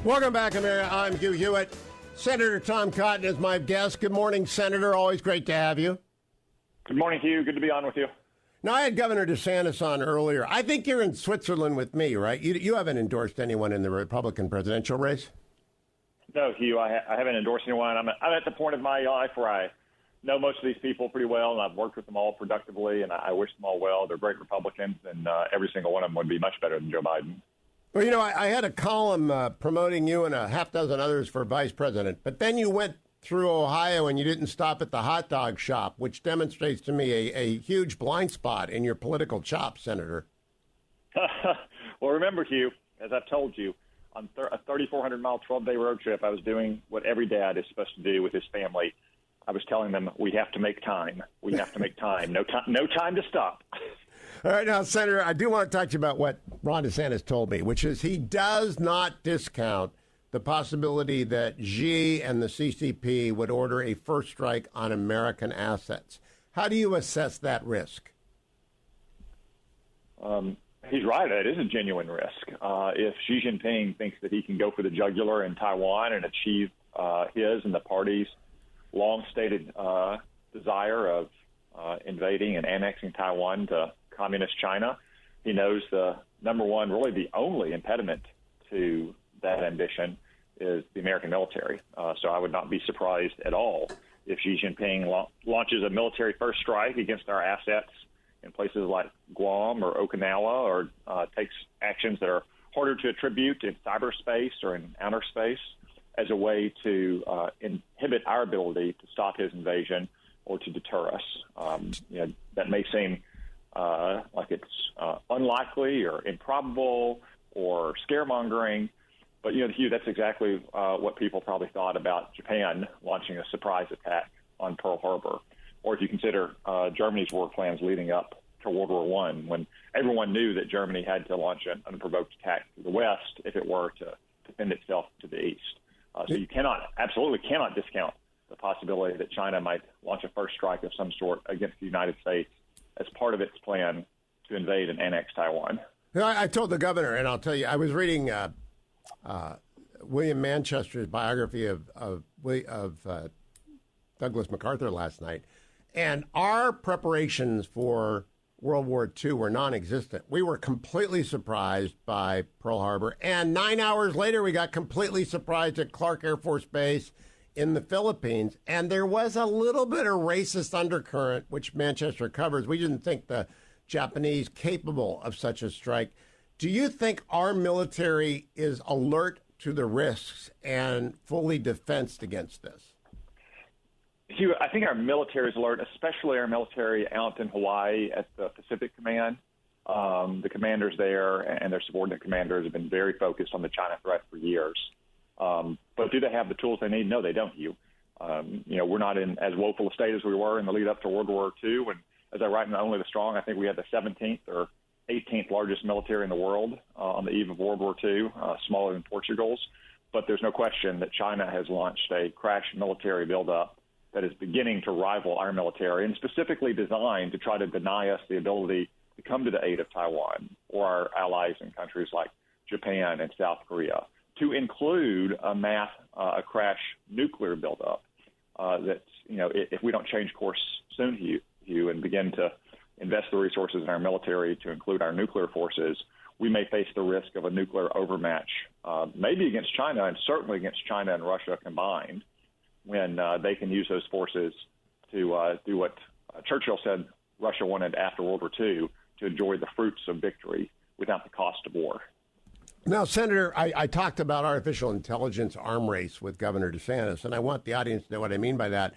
Welcome back, America. I'm Hugh Hewitt. Senator Tom Cotton is my guest. Good morning, Senator. Always great to have you. Good morning, Hugh. Good to be on with you. Now, I had Governor DeSantis on earlier. I think you're in Switzerland with me, right? You haven't endorsed anyone in the Republican presidential race? No, Hugh, I haven't endorsed anyone. I'm at the point of my life where I know most of these people pretty well, and I've worked with them all productively, and I wish them all well. They're great Republicans, and every single one of them would be much better than Joe Biden. Well, you know, I had a column promoting you and a half dozen others for vice president, but then you went through Ohio and you didn't stop at the hot dog shop, which demonstrates to me a huge blind spot in your political chops, Senator. Well, remember, Hugh, as I've told you, on a 3,400-mile, 12-day road trip, I was doing what every dad is supposed to do with his family. I was telling them, we have to make time. We have to make time. No time to stop. All right, now, Senator, I do want to talk to you about what Ron DeSantis told me, which is he does not discount the possibility that Xi and the CCP would order a first strike on American assets. How do you assess that risk? He's right. It is a genuine risk. If Xi Jinping thinks that he can go for the jugular in Taiwan and achieve his and the party's long-stated desire of invading and annexing Taiwan to communist China, he knows the number one, really the only impediment to that ambition is the American military. So I would not be surprised at all if Xi Jinping launches a military first strike against our assets in places like Guam or Okinawa, or takes actions that are harder to attribute in cyberspace or in outer space as a way to inhibit our ability to stop his invasion or to deter us. That may seem like it's unlikely or improbable or scaremongering, but, Hugh, that's exactly what people probably thought about Japan launching a surprise attack on Pearl Harbor. Or if you consider Germany's war plans leading up to World War I, when everyone knew that Germany had to launch an unprovoked attack to the west if it were to defend itself to the east. So you absolutely cannot discount the possibility that China might launch a first strike of some sort against the United States as part of its plan to invade and annex Taiwan. I told the governor, and I'll tell you, I was reading William Manchester's biography of Douglas MacArthur last night, and our preparations for World War II were non-existent. We were completely surprised by Pearl Harbor, and 9 hours later, we got completely surprised at Clark Air Force Base in the Philippines, and there was a little bit of racist undercurrent, which Manchester covers. We didn't think the Japanese capable of such a strike. Do you think our military is alert to the risks and fully defensed against this? Hugh, I think our military is alert, especially our military out in Hawaii at the Pacific Command. The commanders there and their subordinate commanders have been very focused on the China threat for years. But do they have the tools they need? No, they don't, Hugh. We're not in as woeful a state as we were in the lead up to World War II. And as I write in Only the Strong, I think we had the 17th or 18th largest military in the world on the eve of World War II, smaller than Portugal's. But there's no question that China has launched a crash military buildup that is beginning to rival our military and specifically designed to try to deny us the ability to come to the aid of Taiwan or our allies in countries like Japan and South Korea, to include a crash nuclear buildup. If we don't change course soon, Hugh, and begin to invest the resources in our military to include our nuclear forces, we may face the risk of a nuclear overmatch, maybe against China and certainly against China and Russia combined, when they can use those forces to do what Churchill said Russia wanted after World War II, to enjoy the fruits of victory without the cost of war. Now, Senator, I talked about artificial intelligence arm race with Governor DeSantis, and I want the audience to know what I mean by that.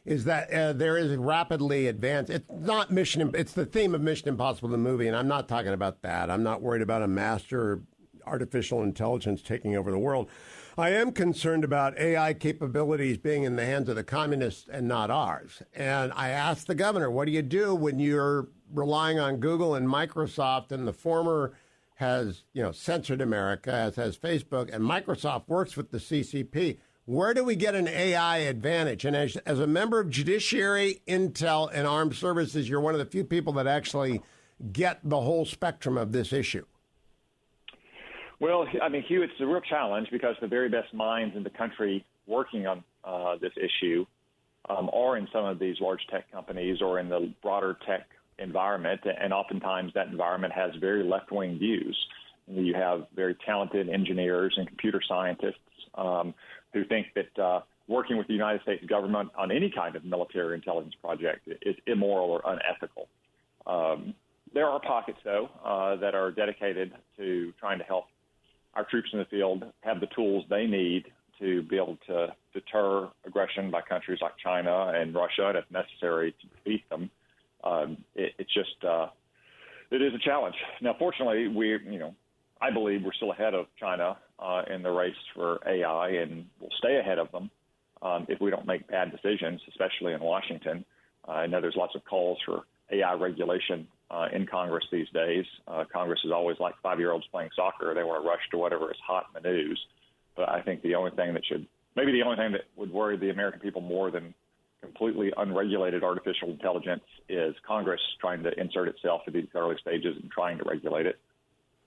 Is that there is rapidly advanced. It's not it's the theme of Mission Impossible, the movie, and I'm not talking about that. I'm not worried about a master artificial intelligence taking over the world. I am concerned about AI capabilities being in the hands of the communists and not ours. And I asked the governor, what do you do when you're relying on Google and Microsoft, and the former has, censored America, as has Facebook, and Microsoft works with the CCP? Where do we get an AI advantage? And as a member of Judiciary, Intel, and Armed Services, you're one of the few people that actually get the whole spectrum of this issue. Well, I mean, Hugh, it's a real challenge because the very best minds in the country working on this issue are in some of these large tech companies or in the broader tech environment, and oftentimes that environment has very left-wing views. You have very talented engineers and computer scientists who think that working with the United States government on any kind of military intelligence project is immoral or unethical. There are pockets, though, that are dedicated to trying to help our troops in the field have the tools they need to be able to deter aggression by countries like China and Russia, and if necessary, to defeat them. It's just it is a challenge. Now, fortunately, I believe we're still ahead of China in the race for AI, and we'll stay ahead of them if we don't make bad decisions, especially in Washington. I know there's lots of calls for AI regulation in Congress these days. Congress is always like 5-year-olds playing soccer. They want to rush to whatever is hot in the news. But I think the only thing that would worry the American people more than completely unregulated artificial intelligence is Congress trying to insert itself at these early stages and trying to regulate it.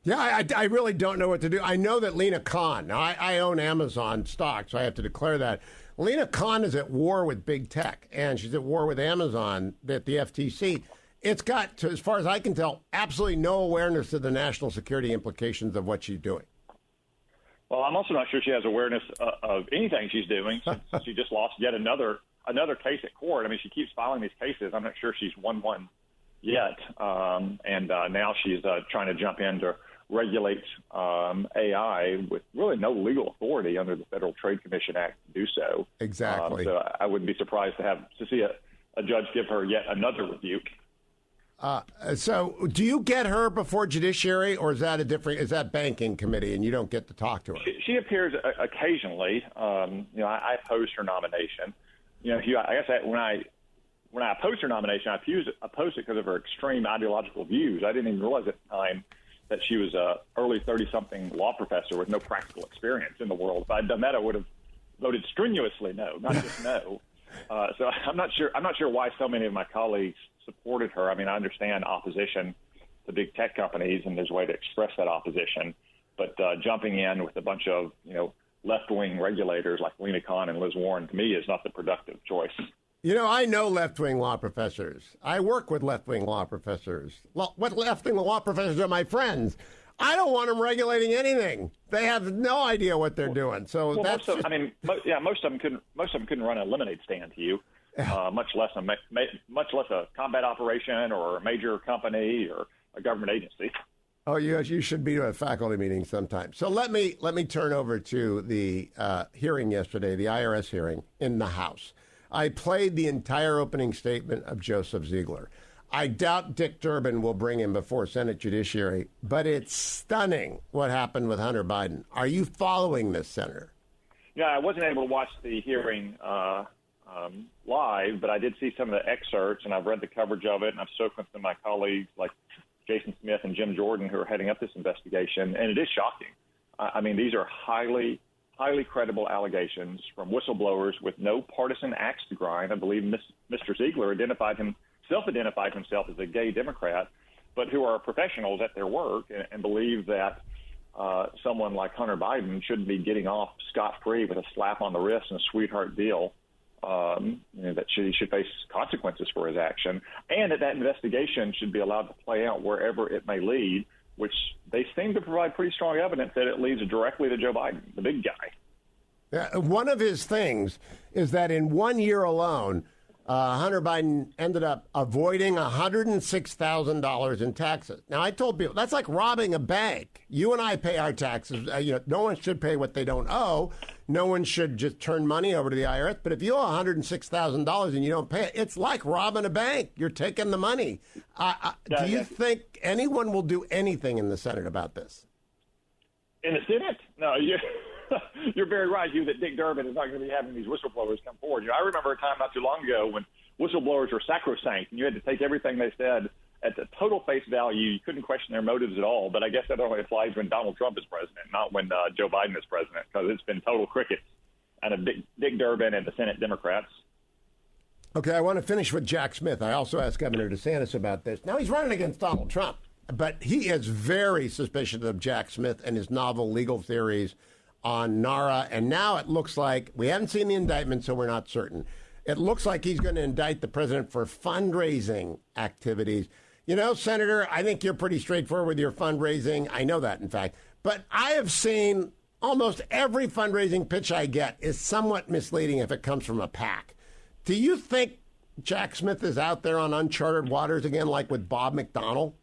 Yeah, I really don't know what to do. I know that Lena Khan, now I own Amazon stock, so I have to declare that. Lena Khan is at war with big tech, and she's at war with Amazon at the FTC. It's got, to, as far as I can tell, absolutely no awareness of the national security implications of what she's doing. Well, I'm also not sure she has awareness of anything she's doing since she just lost yet another case at court. I mean, she keeps filing these cases. I'm not sure she's won one yet. And now she's trying to jump in to regulate AI with really no legal authority under the Federal Trade Commission Act to do so. Exactly. So I wouldn't be surprised to see a judge give her yet another rebuke. So do you get her before judiciary, or is that banking committee and you don't get to talk to her? She appears occasionally. I opposed her nomination. Hugh, I guess when I opposed her nomination, I opposed it because of her extreme ideological views. I didn't even realize at the time that she was a early 30-something law professor with no practical experience in the world. If I'd done that, I would have voted strenuously no, not just no. So I'm not sure why so many of my colleagues supported her. I mean, I understand opposition to big tech companies, and there's a way to express that opposition. But jumping in with a bunch of left-wing regulators like Lena Khan and Liz Warren, to me, is not the productive choice. I know left-wing law professors. I work with left-wing law professors. Well, what left-wing law professors are my friends? I don't want them regulating anything. They have no idea what they're doing. So that's. Most of them couldn't run a lemonade stand to you, much less a combat operation or a major company or a government agency. Oh, you should be to a faculty meeting sometime. So let me turn over to the hearing yesterday, the IRS hearing in the House. I played the entire opening statement of Joseph Ziegler. I doubt Dick Durbin will bring him before Senate Judiciary, but it's stunning what happened with Hunter Biden. Are you following this, Senator? Yeah, I wasn't able to watch the hearing live, but I did see some of the excerpts, and I've read the coverage of it, and I've spoken with some of my colleagues like Jason Smith and Jim Jordan, who are heading up this investigation, and it is shocking. I mean, these are highly credible allegations from whistleblowers with no partisan axe to grind. I believe Mr. Ziegler self-identified himself as a gay Democrat, but who are professionals at their work and believe that someone like Hunter Biden shouldn't be getting off scot-free with a slap on the wrist and a sweetheart deal, that he should face consequences for his action, and that investigation should be allowed to play out wherever it may lead, which they seem to provide pretty strong evidence that it leads directly to Joe Biden, the big guy. One of his things is that in 1 year alone, Hunter Biden ended up avoiding $106,000 in taxes. Now, I told people that's like robbing a bank. You and I pay our taxes. No one should pay what they don't owe. No one should just turn money over to the IRS. But if you owe $106,000 and you don't pay it, it's like robbing a bank. You're taking the money. Do you think anyone will do anything in the Senate about this? In the Senate? No, you're very right, Hugh, that Dick Durbin is not going to be having these whistleblowers come forward. I remember a time not too long ago when whistleblowers were sacrosanct, and you had to take everything they said at the total face value. You couldn't question their motives at all. But I guess that only applies when Donald Trump is president, not when Joe Biden is president, because it's been total crickets out of Dick Durbin and the Senate Democrats. Okay, I want to finish with Jack Smith. I also asked Governor DeSantis about this. Now he's running against Donald Trump. but he is very suspicious of Jack Smith and his novel legal theories on NARA. And now it looks like, we haven't seen the indictment, so we're not certain. It looks like he's going to indict the president for fundraising activities. You know, Senator, I think you're pretty straightforward with your fundraising. I know that, in fact. But I have seen almost every fundraising pitch I get is somewhat misleading if it comes from a PAC. Do you think Jack Smith is out there on uncharted waters again, like with Bob McDonnell?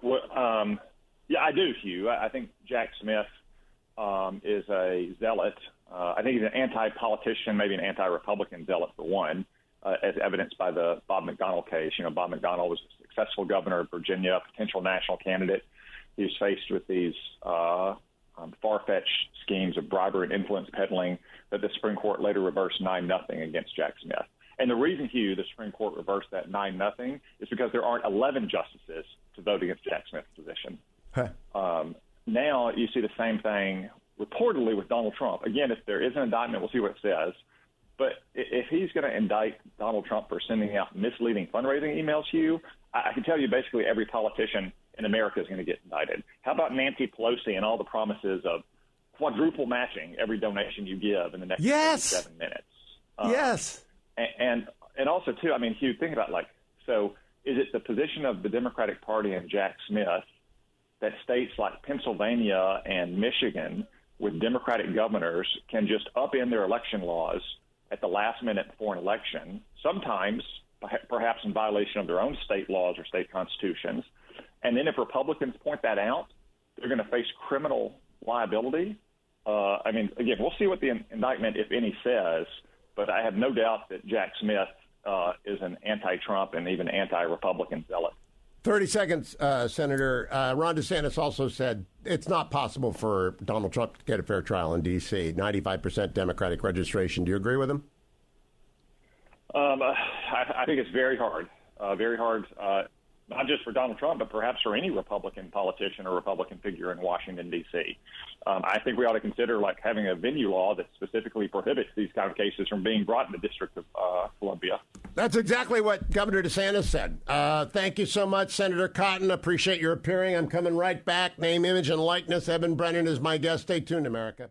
Well, yeah, I do, Hugh. I think Jack Smith is a zealot. I think he's an anti-politician, maybe an anti-Republican zealot for one, as evidenced by the Bob McDonnell case. You know, Bob McDonnell was a successful governor of Virginia, a potential national candidate. He was faced with these far-fetched schemes of bribery and influence peddling that the Supreme Court later reversed 9-0 against Jack Smith. And the reason, Hugh, the Supreme Court reversed that 9-0 is because there aren't 11 justices to vote against Jack Smith's position. Now you see the same thing reportedly with Donald Trump. Again, if there is an indictment, we'll see what it says. But if he's going to indict Donald Trump for sending out misleading fundraising emails, Hugh, I can tell you basically every politician in America is going to get indicted. How about Nancy Pelosi and all the promises of quadruple matching every donation you give in the next 7 minutes? Yes. And also, too, I mean, Hugh, think about, so is it the position of the Democratic Party and Jack Smith that states like Pennsylvania and Michigan with Democratic governors can just upend their election laws at the last minute before an election, sometimes perhaps in violation of their own state laws or state constitutions, and then if Republicans point that out, they're going to face criminal liability? I mean, again, we'll see what the indictment, if any, says, but I have no doubt that Jack Smith is an anti-Trump and even anti-Republican zealot. 30 seconds, Senator. Ron DeSantis also said it's not possible for Donald Trump to get a fair trial in D.C., 95% Democratic registration. Do you agree with him? I think it's very hard, not just for Donald Trump, but perhaps for any Republican politician or Republican figure in Washington, D.C. I think we ought to consider having a venue law that specifically prohibits these kind of cases from being brought in the District of Columbia. That's exactly what Governor DeSantis said. Thank you so much, Senator Cotton. Appreciate your appearing. I'm coming right back. Name, image, and likeness. Evan Brennan is my guest. Stay tuned, America.